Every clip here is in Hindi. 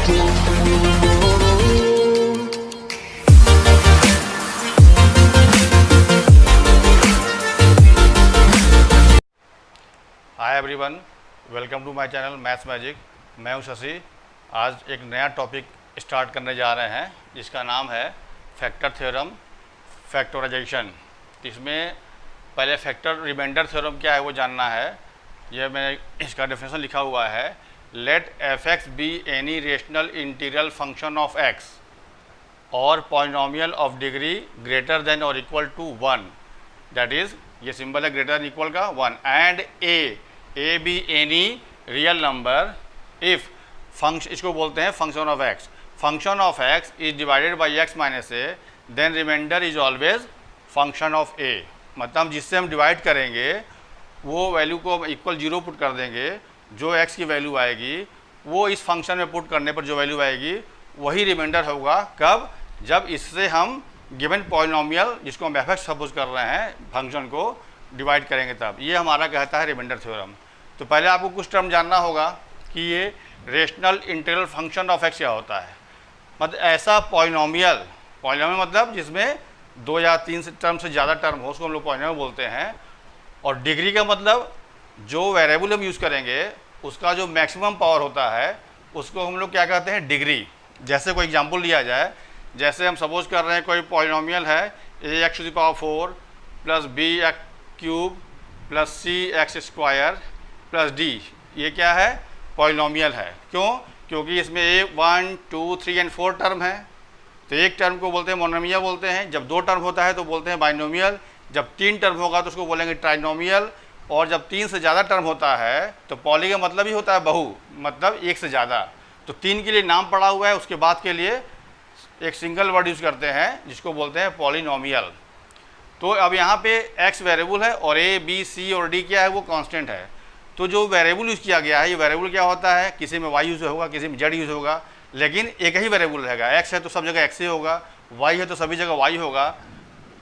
Hi everyone, welcome to my channel maths magic. मैं हूं शशि। आज एक नया टॉपिक स्टार्ट करने जा रहे हैं जिसका नाम है फैक्टर थ्योरम, फैक्टराइजेशन। इसमें पहले फैक्टर रिमाइंडर थ्योरम क्या है वो जानना है। यह मैं इसका डेफिनेशन लिखा हुआ है, let f x be any rational integral function of x और polynomial of degree greater than और इक्वल टू 1, दैट इज़ ये सिंबल है ग्रेटर देन इक्वल का 1, and a be any real number if function, इसको बोलते हैं function of x. Function of x is divided by x minus a, then remainder is always function of a. मतलब जिससे हम डिवाइड करेंगे वो वैल्यू को इक्वल 0 पुट कर देंगे, जो एक्स की वैल्यू आएगी वो इस फंक्शन में पुट करने पर जो वैल्यू आएगी वही रिमाइंडर होगा। कब? जब इससे हम गिवन पॉलिनोमियल, जिसको हम एफ एक्स सपोज कर रहे हैं, फंक्शन को डिवाइड करेंगे तब। ये हमारा कहता है रिमाइंडर थ्योरम। तो पहले आपको कुछ टर्म जानना होगा कि ये rational integral function of x क्या होता है। मतलब ऐसा पॉलिनोमियल मतलब जिसमें 2 या 3 टर्म से ज़्यादा टर्म हो, उसको हम लोग पॉलिनोमियल बोलते हैं। और डिग्री का मतलब जो वेरिएबल हम यूज़ करेंगे उसका जो मैक्सिमम पावर होता है उसको हम लोग क्या कहते हैं, डिग्री। जैसे कोई एग्जांपल लिया जाए, जैसे हम सपोज कर रहे हैं कोई पॉलिनोमियल है a x to the power 4 plus b x cube plus c x square plus d. ये क्या है? पॉलिनोमियल है। क्यों? क्योंकि इसमें ए 1 2 3 एंड 4 टर्म है। तो एक टर्म को बोलते हैं मोनोमियल बोलते हैं। जब 2 टर्म होता है तो बोलते हैं बाइनोमियल। जब 3 टर्म होगा तो उसको बोलेंगे ट्राइनोमियल। और जब 3 से ज़्यादा टर्म होता है तो पॉली का मतलब ही होता है बहु, मतलब एक से ज़्यादा। तो 3 के लिए नाम पड़ा हुआ है, उसके बाद के लिए एक सिंगल वर्ड यूज़ करते हैं जिसको बोलते हैं पॉलिनोमियल। तो अब यहाँ पे x वेरिएबल है और a b c और d क्या है, वो कांस्टेंट है। तो जो वेरिएबल यूज़ किया गया है, ये वेरिएबल क्या होता है, किसी में y यूज़ होगा, किसी में z यूज़ होगा, लेकिन एक ही वेरिएबल रहेगा। x है तो सब जगह x ही होगा, y है तो सभी जगह y होगा।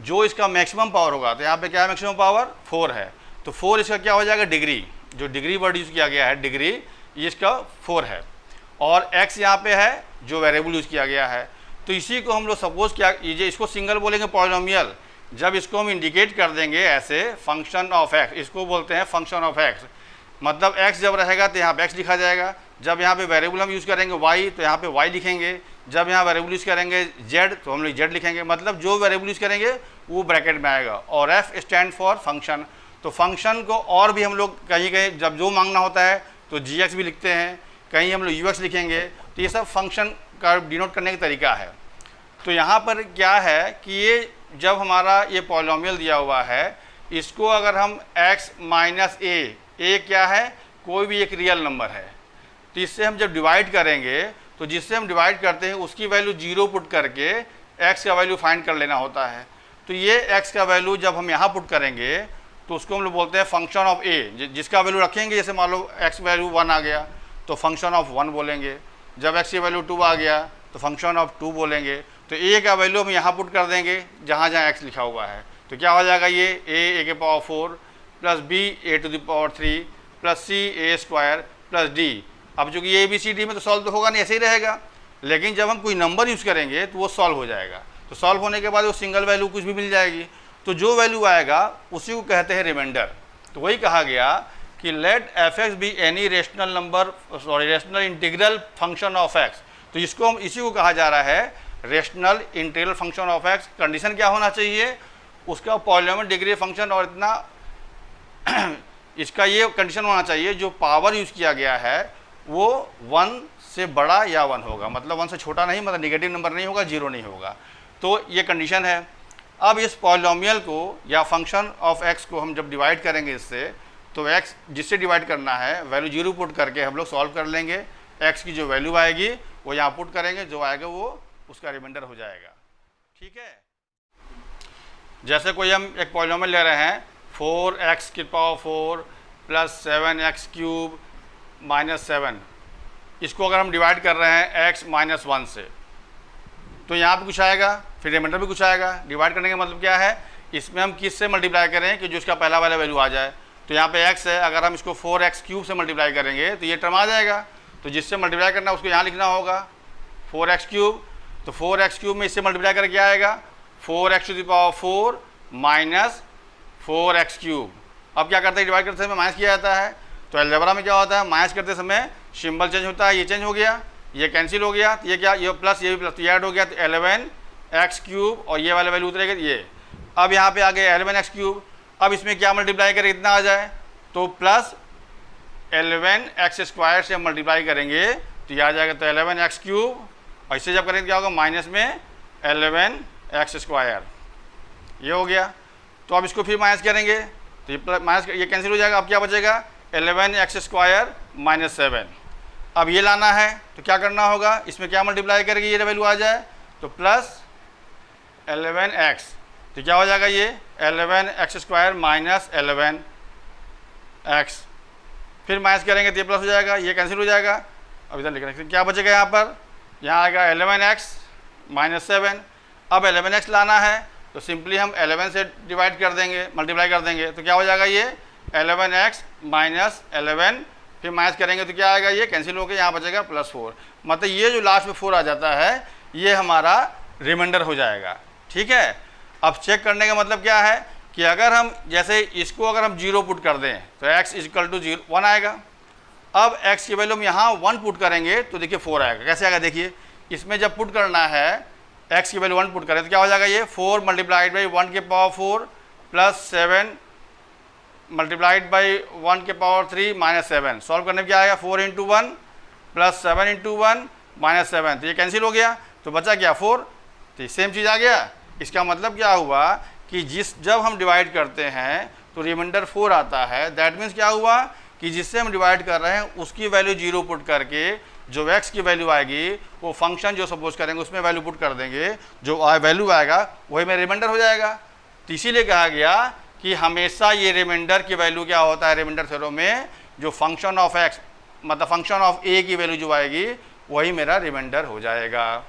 जो इसका मैक्सिमम पावर होगा, तो यहाँ पे क्या है, मैक्सिमम पावर 4 है। तो 4 इसका क्या हो जाएगा, डिग्री। जो डिग्री वर्ड यूज़ किया गया है, डिग्री, ये इसका 4 है। और x यहाँ पे है जो वेरिएबल यूज़ किया गया है। तो इसी को हम लोग सपोज क्या कीजिए, इसको सिंगल बोलेंगे पॉलिनोमियल। जब इसको हम इंडिकेट कर देंगे ऐसे फंक्शन ऑफ एक्स, इसको बोलते हैं फंक्शन ऑफ एक्स। मतलब x जब रहेगा तो यहाँ पे x लिखा जाएगा। जब यहाँ पे वेरिएबल हम यूज़ करेंगे y तो यहाँ पे y लिखेंगे। जब यहाँ वेरिएबल यूज़ करेंगे z तो हम लोग z लिखेंगे। मतलब जो वेरिएबल यूज़ करेंगे वो ब्रैकेट में आएगा। और f स्टैंड फॉर फंक्शन। तो फंक्शन को और भी हम लोग कहीं कहीं जब जो मांगना होता है तो gx भी लिखते हैं, कहीं हम लोग ux लिखेंगे। तो ये सब फंक्शन का डिनोट करने का तरीका है। तो यहाँ पर क्या है कि ये जब हमारा ये पॉलिनोमियल दिया हुआ है, इसको अगर हम x माइनस ए क्या है, कोई भी एक रियल नंबर है, तो इससे हम जब डिवाइड करेंगे तो जिससे हम डिवाइड करते हैं उसकी वैल्यू 0 पुट करके x का वैल्यू फाइंड कर लेना होता है। तो ये x का वैल्यू जब हम यहाँ पुट करेंगे तो उसको हम लोग बोलते हैं फंक्शन ऑफ a। जिसका वैल्यू रखेंगे, जैसे मान लो x वैल्यू 1 आ गया तो फंक्शन ऑफ 1 बोलेंगे। जब x की वैल्यू 2 आ गया तो फंक्शन ऑफ 2 बोलेंगे। तो a का वैल्यू हम यहाँ पुट कर देंगे जहाँ जहाँ x लिखा हुआ है। तो क्या हो जाएगा, ये a के power 4 plus b a to the power 3 plus c a square plus d। अब चूँकि a b c d में तो सॉल्व तो होगा नहीं, ऐसे ही रहेगा। लेकिन जब हम कोई नंबर यूज़ करेंगे तो वो सॉल्व हो जाएगा। तो सॉल्व होने के बाद वो सिंगल वैल्यू कुछ भी मिल जाएगी। तो जो वैल्यू आएगा उसी को कहते हैं रिमाइंडर। तो वही कहा गया कि let f x be any rational number, rational integral function of x. तो इसको हम इसी को कहा जा रहा है rational integral function of x. Condition क्या होना चाहिए, उसका पॉलिनोमियल डिग्री फंक्शन और इतना इसका ये कंडीशन होना चाहिए जो पावर यूज़ किया गया है वो 1 से बड़ा या 1 होगा। मतलब 1 से छोटा नहीं, मतलब नेगेटिव नंबर नहीं होगा, 0 नहीं होगा। तो ये कंडीशन है। अब इस पॉलिनोमियल को या फंक्शन ऑफ एक्स को हम जब डिवाइड करेंगे इससे, तो एक्स जिससे डिवाइड करना है वैल्यू 0 पुट करके हम लोग सॉल्व कर लेंगे। एक्स की जो वैल्यू आएगी वो यहाँ पुट करेंगे, जो आएगा वो उसका रिमाइंडर हो जाएगा। ठीक है। जैसे कोई हम एक पॉलिनोमियल ले रहे हैं 4x की power 4 plus 7x cube minus 7। इसको अगर हम डिवाइड कर रहे हैं x माइनस 1 से, तो यहाँ पे कुछ आएगा, फिर रिमाइंडर भी कुछ आएगा। डिवाइड करने का मतलब क्या है, इसमें हम किस से मल्टीप्लाई करें कि जो इसका पहला वाला वैल्यू आ जाए। तो यहाँ पे x है, अगर हम इसको 4x क्यूब से मल्टीप्लाई करेंगे तो ये टर्म आ जाएगा। तो जिससे मल्टीप्लाई करना है उसको यहाँ लिखना होगा, 4x³ तो 4x³ में इससे मल्टीप्लाई करके क्या आएगा 4x⁴ माइनस 4x³। अब क्या करते हैं डिवाइड करते समय माइनस किया जाता है। तो अलजेब्रा में क्या होता है माइनस करते समय सिंबल चेंज होता है, ये चेंज हो गया, ये कैंसिल हो गया, तो ये क्या ये प्लस ये भी प्लस, तो ये ऐड हो गया, तो 11x³ और ये वाला वैल्यू उतरेगा ये। अब यहाँ पे आ गया 11x³। अब इसमें क्या मल्टीप्लाई करें इतना आ जाए तो प्लस 11x² से हम मल्टीप्लाई करेंगे तो ये आ जाएगा, तो 11x³ और इससे जब करेंगे क्या होगा माइनस में 11x², ये हो गया। तो अब इसको फिर माइनस करेंगे तो ये माइनस ये कैंसिल हो जाएगा। अब क्या बचेगा 11x² माइनस 7। अब ये लाना है तो क्या करना होगा, इसमें क्या मल्टीप्लाई करेंगे ये वैल्यू आ जाए तो प्लस 11x, तो क्या हो जाएगा ये 11x² माइनस 11x। फिर माइनस करेंगे तो ये प्लस हो जाएगा, ये कैंसिल हो जाएगा। अब इधर लिख रहे हैं क्या बचेगा यहाँ पर, यहाँ आएगा 11x माइनस 7। अब 11x लाना है तो सिंपली हम 11 से डिवाइड कर देंगे, मल्टीप्लाई कर देंगे, तो क्या हो जाएगा ये 11x माइनस 11। फिर माइनस करेंगे तो क्या आएगा, ये कैंसिल होकर यहाँ बचेगा +4। मतलब ये जो लास्ट में 4 आ जाता है ये हमारा रिमाइंडर हो जाएगा। ठीक है। अब चेक करने का मतलब क्या है कि अगर हम जैसे इसको अगर हम 0 पुट कर दें तो x = 1 आएगा। अब x की वैल्यू हम यहाँ 1 पुट करेंगे तो देखिए 4 आएगा। कैसे आएगा देखिए, इसमें जब पुट करना है x की वैल्यू 1 पुट करें तो क्या हो जाएगा, ये 4 मल्टीप्लाइड बाई 1 के पावर 4 प्लस 7 मल्टीप्लाइड बाई 1 के पावर 3 माइनस 7। सॉल्व करने में क्या आएगा 4 × 1 प्लस 7 × 1 माइनस 7, तो ये कैंसिल हो गया, तो बचा क्या 4, तो सेम चीज़ आ गया। इसका मतलब क्या हुआ कि जब हम डिवाइड करते हैं तो रिमाइंडर 4 आता है। दैट मीन्स क्या हुआ कि जिससे हम डिवाइड कर रहे हैं उसकी वैल्यू 0 पुट करके जो x की वैल्यू आएगी वो फंक्शन जो सपोज करेंगे उसमें वैल्यू पुट कर देंगे, जो वैल्यू आएगा वही में रिमाइंडर हो जाएगा। तो इसीलिए कहा गया कि हमेशा ये रिमाइंडर की वैल्यू क्या होता है रिमाइंडर थ्योरम में, जो फंक्शन ऑफ x मतलब फंक्शन ऑफ a की वैल्यू जो आएगी वही मेरा रिमाइंडर हो जाएगा।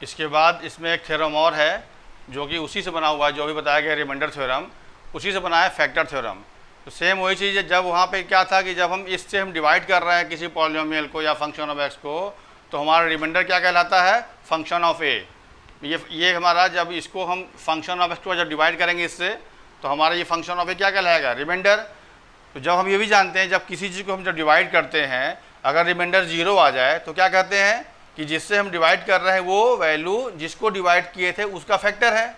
इसके बाद इसमें एक थ्योरम और है जो कि उसी से बना हुआ है, जो भी बताया गया रिमाइंडर थ्योरम उसी से बना है फैक्टर थ्योरम। तो सेम वही चीज़ है, जब वहाँ पे क्या था कि जब हम इससे हम डिवाइड कर रहे हैं किसी पॉलिनोमियल को या फंक्शन ऑफ x को, तो हमारा रिमाइंडर क्या कहलाता है फंक्शन ऑफ a। ये हमारा जब इसको हम फंक्शन ऑफ x को जब डिवाइड करेंगे इससे तो हमारा ये फंक्शन ऑफ a क्या कहलाएगा रिमाइंडर। तो जब हम ये भी जानते हैं जब किसी चीज़ को हम जब डिवाइड करते हैं अगर रिमाइंडर 0 आ जाए तो क्या कहते हैं कि जिससे हम डिवाइड कर रहे हैं वो वैल्यू जिसको डिवाइड किए थे उसका फैक्टर है।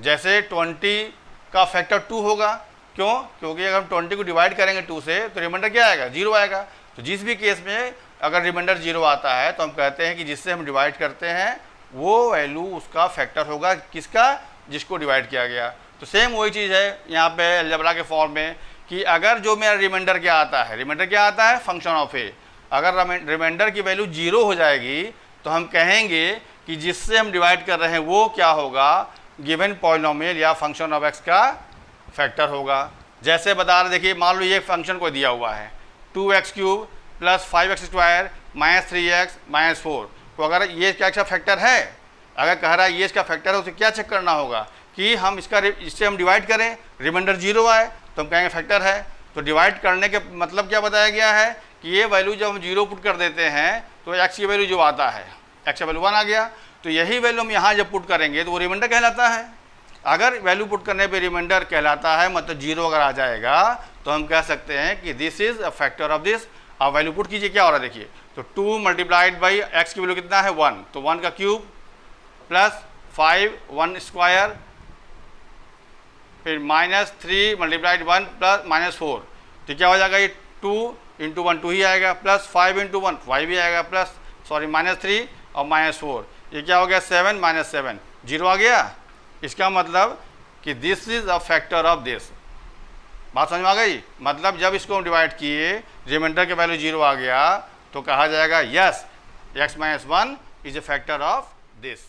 जैसे 20 का फैक्टर 2 होगा, क्यों, क्योंकि अगर हम 20 को डिवाइड करेंगे 2 से तो रिमाइंडर क्या आएगा 0 आएगा। तो जिस भी केस में अगर रिमाइंडर 0 आता है तो हम कहते हैं कि जिससे हम डिवाइड करते हैं वो वैल्यू उसका फैक्टर होगा, किसका, जिसको डिवाइड किया गया। तो सेम वही चीज़ है यहाँ पे अलजेब्रा के फॉर्म में कि अगर जो मेरा रिमाइंडर क्या आता है, रिमाइंडर क्या आता है फंक्शन ऑफ ए, अगर रिमाइंडर की वैल्यू 0 हो जाएगी तो हम कहेंगे कि जिससे हम डिवाइड कर रहे हैं वो क्या होगा गिवन पॉलिनोमियल या फंक्शन ऑफ एक्स का फैक्टर होगा। जैसे बता रहे देखिए, मान लो ये फंक्शन को दिया हुआ है 2x³ plus 5x² minus 3x minus 4, तो अगर ये क्या इसका फैक्टर है, अगर कह रहा है ये इसका फैक्टर है, उसे क्या चेक करना होगा कि हम इससे हम डिवाइड करें, रिमाइंडर 0 आए तो हम कहेंगे फैक्टर है। तो डिवाइड करने के मतलब क्या बताया गया है कि ये वैल्यू जब हम 0 पुट कर देते हैं तो x की वैल्यू जो आता है, x की वैल्यू 1 आ गया, तो यही वैल्यू हम यहाँ जब पुट करेंगे तो वो रिमाइंडर कहलाता है। अगर वैल्यू पुट करने पे रिमाइंडर कहलाता है मतलब 0 अगर आ जाएगा तो हम कह सकते हैं कि this is a factor of this. आप वैल्यू पुट कीजिए क्या हो रहा है देखिए, तो 2 मल्टीप्लाइड बाई x की वैल्यू कितना है 1, तो 1 का क्यूब प्लस 5 1 स्क्वायर फिर माइनस 3 मल्टीप्लाइड 1 प्लस माइनस 4, तो क्या हो जाएगा ये 2 × 1 2 ही आएगा प्लस 5 × 1 5 भी आएगा प्लस सॉरी माइनस 3 और माइनस 4, ये क्या हो गया 7 माइनस 7 0 आ गया। इसका मतलब कि this is a factor of this. बात समझ में आ गई, मतलब जब इसको हम डिवाइड किए रिमाइंडर के वैल्यू 0 आ गया तो कहा जाएगा yes x minus 1 is a factor of this.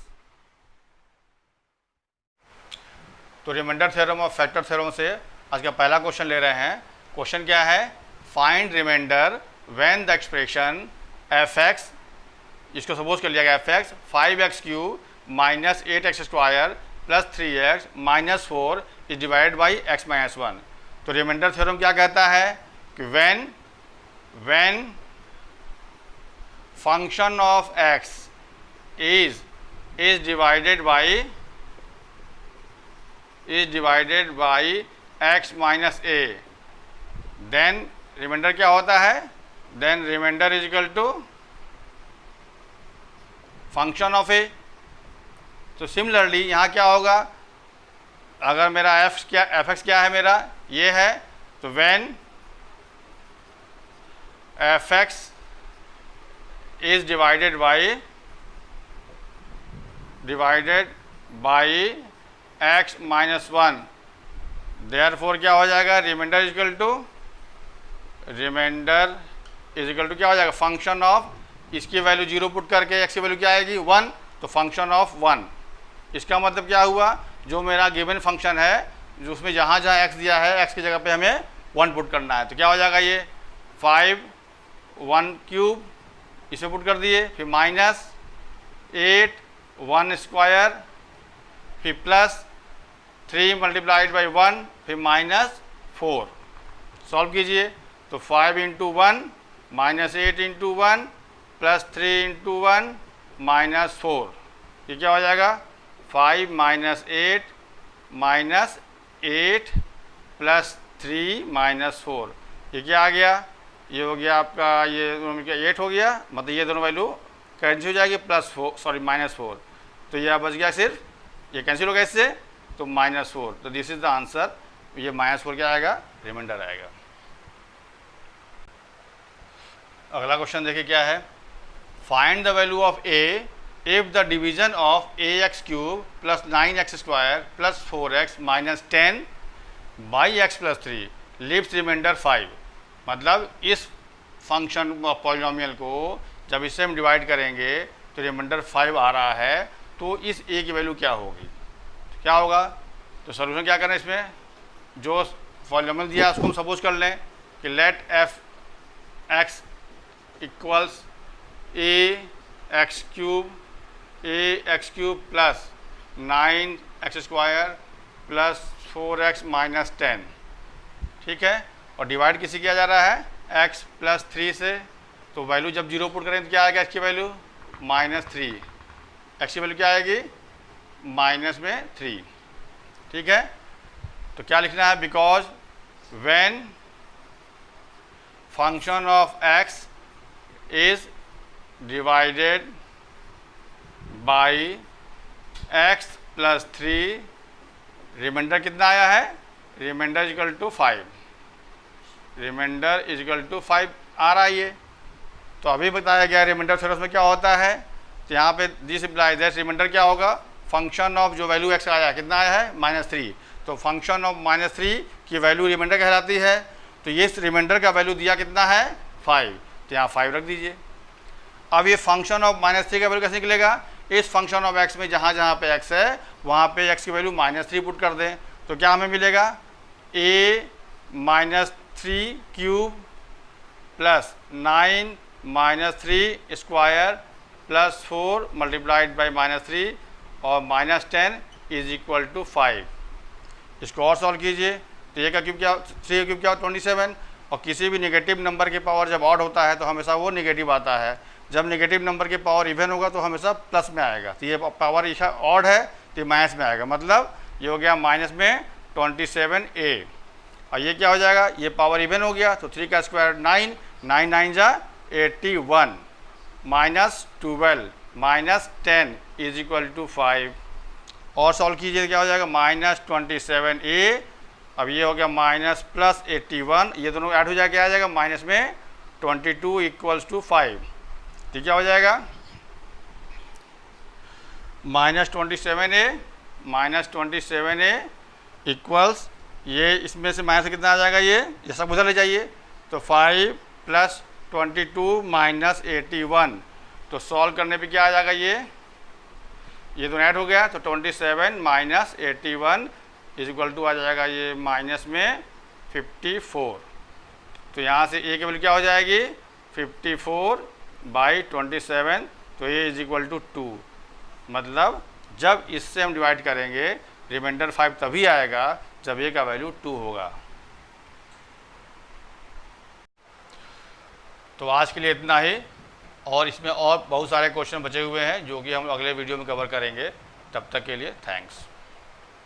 तो रिमाइंडर थ्योरम और फैक्टर थ्योरम से आज का पहला क्वेश्चन ले रहे हैं। क्वेश्चन क्या है, find remainder when the expression f(x), इसको सपोज कर लिया गया f(x) 5x³ minus 8x² plus 3x minus 4 is divided by x minus 1। तो रिमाइंडर थ्योरम क्या कहता है कि when function of x is divided by x minus a, then remainder क्या होता है, then remainder is equal to function of a। तो सिमिलरली यहाँ क्या होगा, अगर मेरा एफ एक्स क्या है, मेरा ये है, तो when F x is divided by x minus one, therefore क्या हो जाएगा, रिमाइंडर इज इक्वल टू क्या हो जाएगा, फंक्शन ऑफ, इसकी वैल्यू 0 पुट करके एक्स की वैल्यू क्या आएगी 1, तो फंक्शन ऑफ 1। इसका मतलब क्या हुआ, जो मेरा गिवन फंक्शन है, जो उसमें जहाँ जहाँ एक्स दिया है, एक्स की जगह पे हमें 1 पुट करना है, तो क्या हो जाएगा, ये 5 1 क्यूब इसमें पुट कर दिए, फिर माइनस 8 1 स्क्वायर, फिर प्लस 3 मल्टीप्लाइड बाई 1, फिर माइनस 4। सॉल्व कीजिए, तो 5 into 1 minus 8 into 1 plus 3 into 1 minus 4, ये क्या हो जाएगा, 5 माइनस 8 प्लस 3 माइनस 4, ये क्या आ गया, ये हो गया आपका, ये दोनों क्या 8 हो गया, मतलब ये दोनों वैल्यू कैंसिल हो जाएगी, माइनस 4, तो यह बच गया, सिर्फ ये कैंसिल हो गया इससे, तो माइनस 4। तो दिस इज द आंसर, ये माइनस 4 क्या आएगा, रिमाइंडर आएगा। अगला क्वेश्चन देखिए क्या है, find the value of a if the division of ax cube plus 9x square plus 4x minus 10 by x plus 3 leaves remainder 5। मतलब इस फंक्शन पॉलिनोमियल को जब इससे हम डिवाइड करेंगे तो रिमाइंडर 5 आ रहा है, तो इस a की वैल्यू क्या होगी, तो क्या होगा, तो सोल्यूशन क्या करना है, इसमें जो पॉलिनोमियल दिया उसको हम सपोज कर लें कि let f x equals a x cube plus 9x square plus 4x minus 10, ठीक है, और डिवाइड किसी किया जा रहा है x प्लस 3 से, तो वैल्यू जब 0 पुट करें तो क्या आएगा, x की वैल्यू माइनस 3, x की वैल्यू क्या आएगी माइनस में 3, ठीक है। तो क्या लिखना है, because when function of x is divided by x plus 3, remainder कितना आया है, remainder equal to 5, remainder equal to 5 आ रहा है ये, तो अभी बताया गया रिमाइंडर थ्योरम में क्या होता है, तो यहाँ पे दिस इम्प्लाइज दैट रिमाइंडर क्या होगा, फंक्शन ऑफ जो वैल्यू x आया कितना आया है -3, तो फंक्शन ऑफ -3 की वैल्यू रिमाइंडर कहलाती है, तो ये रिमाइंडर का वैल्यू दिया कितना है 5, तो यहाँ 5 रख दीजिए। अब ये फंक्शन ऑफ -3 का वैल्यू कैसे निकलेगा, इस फंक्शन ऑफ x में जहाँ जहाँ पे x है वहाँ पे x की वैल्यू -3 पुट कर दें, तो क्या हमें मिलेगा, a -3 cube plus 9 -3 square plus 4 multiplied by -3 और -10 इज इक्वल टू 5। इसको और सॉल्व कीजिए, तो a का क्यूब क्या, 3 का क्यूब क्या, 27, और किसी भी नेगेटिव नंबर के पावर जब ऑड होता है तो हमेशा वो नेगेटिव आता है, जब नेगेटिव नंबर के पावर इवन होगा तो हमेशा प्लस में आएगा, तो ये पावर ईशा ऑड है तो माइनस में आएगा, मतलब ये हो गया माइनस में 27a, और ये क्या हो जाएगा, ये पावर इवन हो गया, तो 3 का स्क्वायर 9, 9 9 जा 81 minus 12 minus 10 is equal to 5, और सॉल्व कीजिए क्या हो जाएगा, -27a, अब ये हो गया माइनस प्लस 81, ये दोनों ऐड हो जाके आ जाएगा माइनस में 22 इक्वल्स टू 5, तो क्या हो जाएगा, -27a इक्वल्स, ये इसमें से माइनस कितना आ जाएगा, ये सब उधर ले जाइए, तो 5 प्लस 22 माइनस 81, तो सॉल्व करने पे क्या आ जाएगा, ये दोनों ऐड हो गया, तो 27 माइनस 81 इज इक्वल टू आ जाएगा ये माइनस में 54, तो यहाँ से a की वैल्यू क्या हो जाएगी 54/27, तो a इज इक्वल टू 2, मतलब जब इससे हम डिवाइड करेंगे रिमाइंडर 5 तभी आएगा जब a का वैल्यू 2 होगा। तो आज के लिए इतना ही, और इसमें और बहुत सारे क्वेश्चन बचे हुए हैं जो कि हम अगले वीडियो में कवर करेंगे। तब तक के लिए थैंक्स।